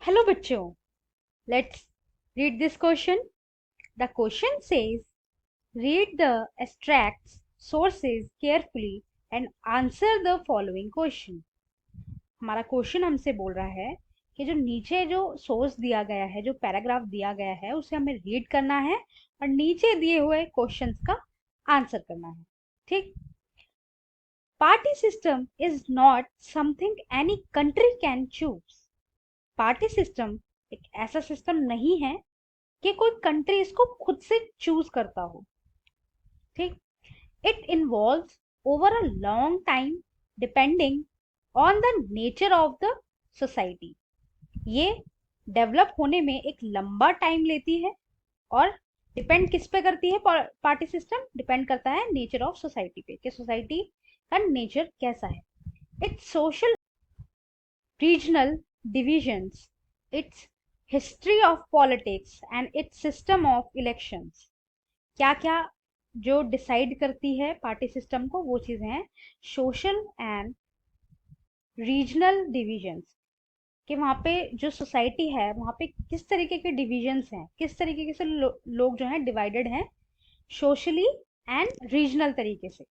Hello बच्चों, let's read this question. The question says, read the extracts sources carefully and answer the following question. हमारा question हमसे बोल रहा है कि जो नीचे जो सोर्स दिया गया है, जो पैराग्राफ दिया गया है, उसे हमें रीड करना है और नीचे दिए हुए क्वेश्चंस का आंसर करना है. ठीक. Party system is not something any country can choose. Party system एक ऐसा सिस्टम नहीं है कि कोई कंट्री इसको खुद से चूज करता हो. ठीक. It involves over a long time depending on the nature of the society. ये डेवलप होने में एक लंबा टाइम लेती है और डिपेंड किस पे करती है. पार्टी सिस्टम डिपेंड करता है नेचर ऑफ सोसाइटी पे, कि सोसाइटी का नेचर कैसा है. It's social regional divisions, its history of politics and its system of elections. क्या क्या जो डिसाइड करती है पार्टी सिस्टम को, वो चीजें हैं सोशल एंड रीजनल डिविजन्स, कि वहाँ पे जो सोसाइटी है वहाँ पे किस तरीके के डिविजन्स हैं, किस तरीके से लोग जो हैं डिवाइडेड हैं सोशली एंड रीजनल तरीके से.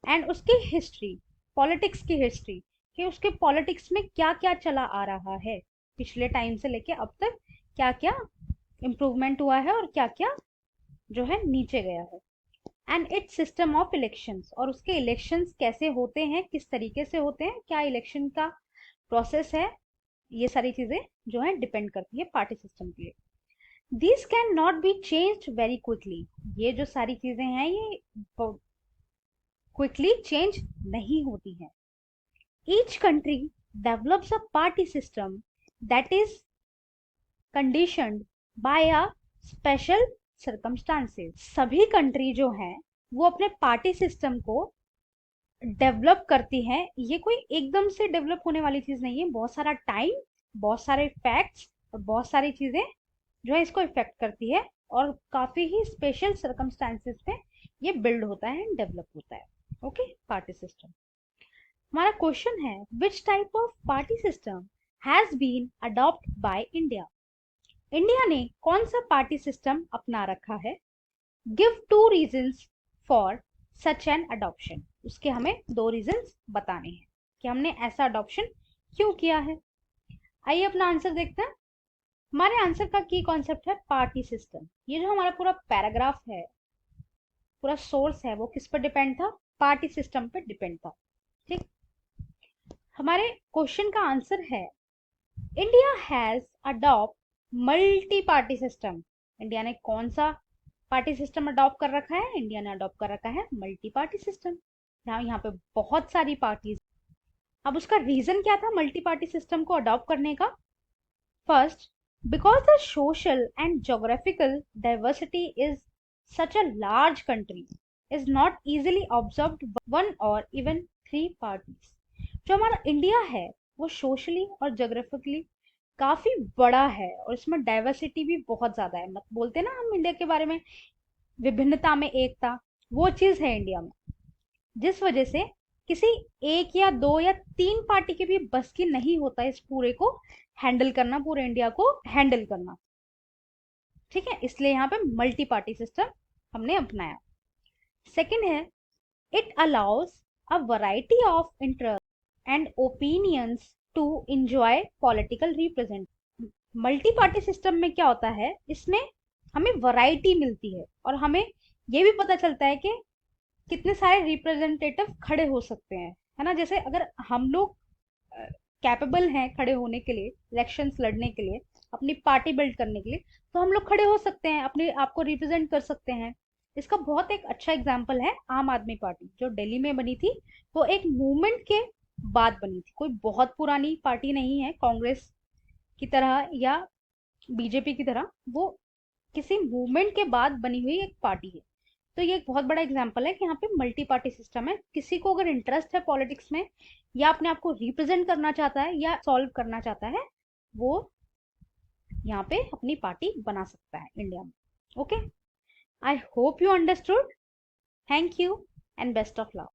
एंड उसकी हिस्ट्री, पॉलिटिक्स की हिस्ट्री, कि उसके पॉलिटिक्स में क्या क्या चला आ रहा है पिछले टाइम से लेके अब तक, क्या क्या इम्प्रूवमेंट हुआ है और क्या क्या जो है नीचे गया है. And it's system of elections, और उसके इलेक्शंस कैसे होते हैं, किस तरीके से होते हैं, क्या इलेक्शन का प्रोसेस है, ये सारी चीजें जो है डिपेंड करती है पार्टी सिस्टम के लिए. This can not be changed very quickly. ये जो सारी चीजें हैं ये क्विकली चेंज नहीं होती हैं. Each country develops a party system that is conditioned by a special circumstances. सभी कंट्री जो हैं वो अपने पार्टी सिस्टम को डेवलप करती हैं. ये कोई एकदम से डेवलप होने वाली चीज नहीं है. बहुत सारा टाइम, बहुत सारे फैक्ट्स और बहुत सारी चीजें जो है इसको इफेक्ट करती है और काफी ही स्पेशल सर्कमस्टांसेस पे ये बिल्ड होता है, डेवलप होता है. Okay, party system. हमारा क्वेश्चन है, which type of party system has been adopt by India. India ने कौन सा पार्टी सिस्टम अपना रखा है. Give 2 reasons for such an adoption. उसके हमें 2 रीजंस बताने हैं कि हमने ऐसा अडॉप्शन क्यों किया है. आइए अपना आंसर देखते हैं. हमारे आंसर का की कॉन्सेप्ट है पार्टी सिस्टम. ये जो हमारा पूरा पैराग्राफ है, पूरा सोर्स है, वो किस पर डिपेंड था, पार्टी सिस्टम पर डिपेंड था. ठीक. हमारे क्वेश्चन का आंसर है, India has adopt multi party system. India ने कौन सा पार्टी सिस्टम अडॉप्ट कर रखा है. इंडिया ने अडॉप्ट कर रखा है मल्टी पार्टी सिस्टम. यहाँ पे बहुत सारी पार्टीज. अब उसका रीजन क्या था मल्टी पार्टी सिस्टम को अडॉप्ट करने का. First, because the social and geographical diversity is such a large country is not easily observed 1 और इवन 3 पार्टीज. जो हमारा इंडिया है वो सोशली और जोग्राफिकली काफी बड़ा है और इसमें डाइवर्सिटी भी बहुत ज्यादा है. मत बोलते ना हम इंडिया के बारे में, विभिन्नता में एकता, वो चीज है इंडिया में. जिस वजह से किसी 1 या 2 या 3 पार्टी के भी बस की नहीं होता इस पूरे को हैंडल करना, पूरे इंडिया को हैंडल करना. ठीक है, इसलिए यहाँ पे मल्टी पार्टी सिस्टम हमने अपनाया. सेकेंड है, it allows a variety of interest and opinions to enjoy political represent. Multi party system में क्या होता है, इसमें हमें वैरायटी मिलती है और हमें ये भी पता चलता है कि कितने सारे रिप्रेजेंटेटिव खड़े हो सकते हैं, है ना. जैसे अगर हम लोग कैपेबल हैं खड़े होने के लिए, इलेक्शंस लड़ने के लिए, अपनी पार्टी बिल्ड करने के लिए, तो हम लोग खड़े हो सकते हैं, अपने आप को रिप्रेजेंट कर सकते हैं. इसका बहुत एक अच्छा एग्जाम्पल है आम आदमी पार्टी, जो दिल्ली में बनी थी. वो एक मूवमेंट के बाद बनी थी, कोई बहुत पुरानी पार्टी नहीं है कांग्रेस की तरह या बीजेपी की तरह. वो किसी मूवमेंट के बाद बनी हुई एक पार्टी है. तो ये एक बहुत बड़ा एग्जांपल है कि यहाँ पे मल्टी पार्टी सिस्टम है. किसी को अगर इंटरेस्ट है पॉलिटिक्स में या अपने आप को रिप्रेजेंट करना चाहता है या सॉल्व करना चाहता है, वो यहाँ पे अपनी पार्टी बना सकता है इंडिया में. Okay, I hope you understood. Thank you and best of luck.